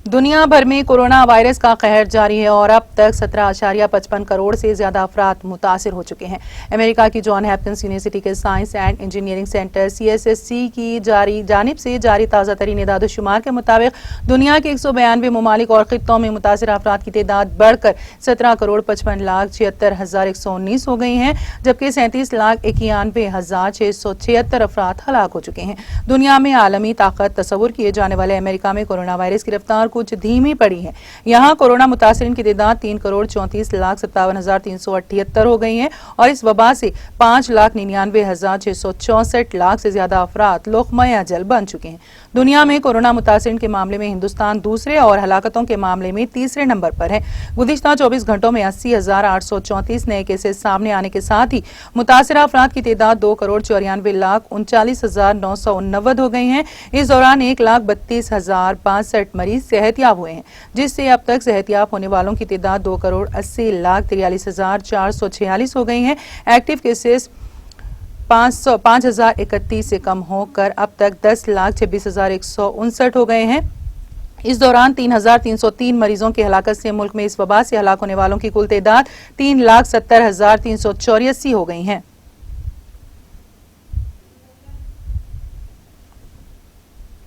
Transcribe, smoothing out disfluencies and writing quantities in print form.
दुनिया भर में कोरोना वायरस का कहर जारी है और अब तक 17.55 करोड़ से ज्यादा अफराद मुतासिर हो चुके हैं। अमेरिका की जॉन हॉपकिंस यूनिवर्सिटी के science and engineering centre CSSC की जानिब से जारी ताज़ा तरीन इदाद-ओ-शुमार के मुताबिक दुनिया के 192 ममालिक और खित्तों में मुतासिर अफराद की तादाद बढ़कर 17,55,76,119 हो गई है, जबकि 37,91,676 अफराद हलाक हो चुके हैं। दुनिया में आलमी ताकत तस्वुर किए जाने वाले अमेरिका में कोरोना वायरस की रफ्तार कुछ धीमी पड़ी है। यहाँ कोरोना मुतासिरीन की तादाद 3,34,57,378 हो गई है और इस वबा से 5,99,664 से ज्यादा अफराद लोकमा अजल बन चुके हैं। दुनिया में कोरोना मुतासिरीन के मामले में हिंदुस्तान दूसरे और हलाकतों के मामले में तीसरे नंबर पर है। गुज़िश्ता 24 घंटों में 80,834 नए केसेस सामने आने के साथ ही मुतासिरा अफराद की तादाद 2,94,39,989 हो गई है। इस दौरान 1,32,062 मरीज सेहतयाब हुए हैं, जिससे अब तक सेहतयाब होने वालों की तादाद 2,80,43,446 हो गई है। एक्टिव केसेस 5,031 से कम होकर अब तक 10,26,159 हो गए हैं। इस दौरान 3,303 मरीजों की हलाकत से मुल्क में इस वबा से हलाक होने वालों की कुल तादाद 3,70,384 हो गई है।